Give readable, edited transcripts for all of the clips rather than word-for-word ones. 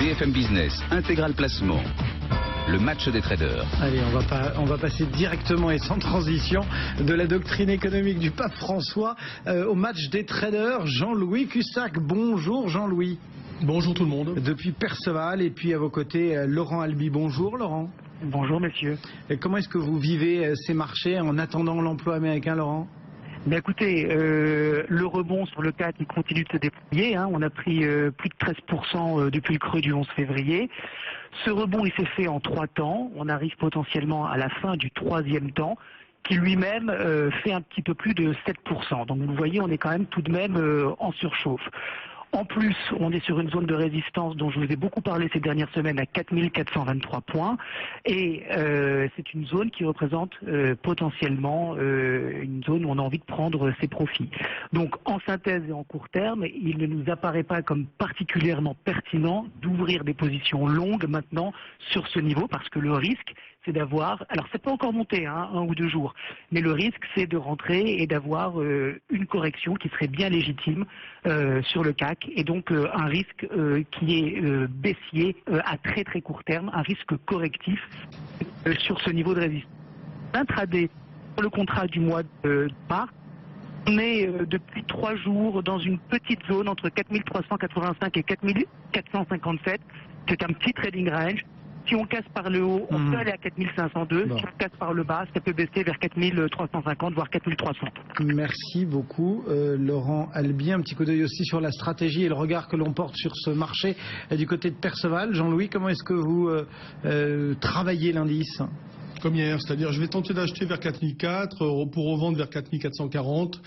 BFM Business, Intégral Placement. Le match des traders. Allez, on va passer directement et sans transition de la doctrine économique du pape François au match des traders. Jean-Louis Cussac. Bonjour Jean-Louis. Bonjour tout le monde. Depuis Perceval et puis à vos côtés Laurent Albi. Bonjour Laurent. Bonjour messieurs. Et comment est-ce que vous vivez ces marchés en attendant l'emploi américain, Laurent ? Ben écoutez, le rebond sur le CAC il continue de se déployer. On a pris plus de 13% depuis le creux du 11 février. Ce rebond il s'est fait en 3 temps. On arrive potentiellement à la fin du 3e temps qui lui-même fait un petit peu plus de 7%. Donc vous voyez, on est quand même tout de même en surchauffe. En plus, on est sur une zone de résistance dont je vous ai beaucoup parlé ces dernières semaines à 4423 points. Et c'est une zone qui représente potentiellement une zone où on a envie de prendre ses profits. Donc en synthèse et en court terme, il ne nous apparaît pas comme particulièrement pertinent d'ouvrir des positions longues maintenant sur ce niveau parce que le risque, c'est d'avoir, alors ça peut encore monter 1 ou 2 jours, mais le risque c'est de rentrer et d'avoir une correction qui serait bien légitime sur le CAC et donc un risque qui est baissier à très très court terme, un risque correctif sur ce niveau de résistance. Intraday, pour le contrat du mois de mars, on est depuis 3 jours dans une petite zone entre 4385 et 4457, c'est un petit trading range. Si on casse par le haut, on peut aller à 4502. Si on casse par le bas, ça peut baisser vers 4350, voire 4300. Merci beaucoup, Laurent Albi. Un petit coup d'œil aussi sur la stratégie et le regard que l'on porte sur ce marché du côté de Perceval. Jean-Louis, comment est-ce que vous travaillez l'indice ? Comme hier, c'est-à-dire je vais tenter d'acheter vers 4004 pour revendre vers 4440.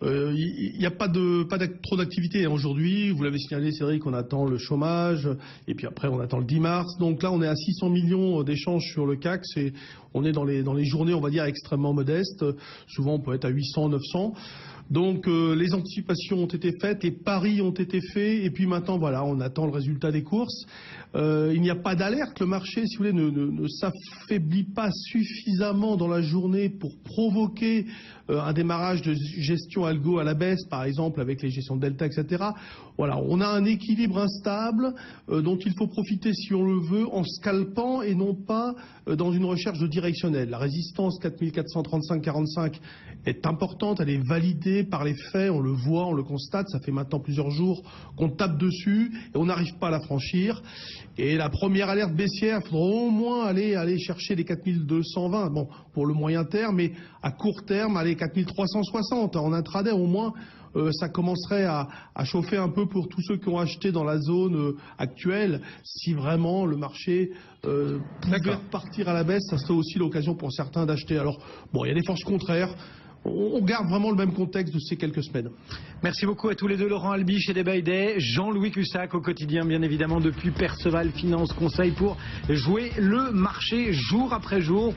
Il n'y a pas trop d'activité aujourd'hui. Vous l'avez signalé, Cédric, on attend le chômage et puis après on attend le 10 mars. Donc là, on est à 600 millions d'échanges sur le CAC. On est dans les journées, on va dire, extrêmement modestes. Souvent, on peut être à 800, 900. Donc les anticipations ont été faites, les paris ont été faits et puis maintenant voilà, on attend le résultat des courses. Il n'y a pas d'alerte, le marché, si vous voulez, ne s'affaiblit pas suffisamment dans la journée pour provoquer un démarrage de gestion algo à la baisse, par exemple avec les gestions de delta, etc. Voilà, on a un équilibre instable dont il faut profiter si on le veut en scalpant et non pas dans une recherche de directionnelle. La résistance 4435-45 est importante, elle est validée par les faits, on le voit, on le constate, ça fait maintenant plusieurs jours qu'on tape dessus et on n'arrive pas à la franchir. Et la première alerte baissière, il faudra au moins aller chercher les 4220, bon, pour le moyen terme, mais à court terme, aller 4360. En intraday, au moins, ça commencerait à chauffer un peu pour tous ceux qui ont acheté dans la zone actuelle. Si vraiment le marché pouvait repartir à la baisse, ça serait aussi l'occasion pour certains d'acheter. Alors, bon, il y a des forces contraires. On garde vraiment le même contexte de ces quelques semaines. Merci beaucoup à tous les deux, Laurent Albi chez Day, Jean-Louis Cussac au quotidien, bien évidemment, depuis Perceval Finance Conseil pour jouer le marché jour après jour.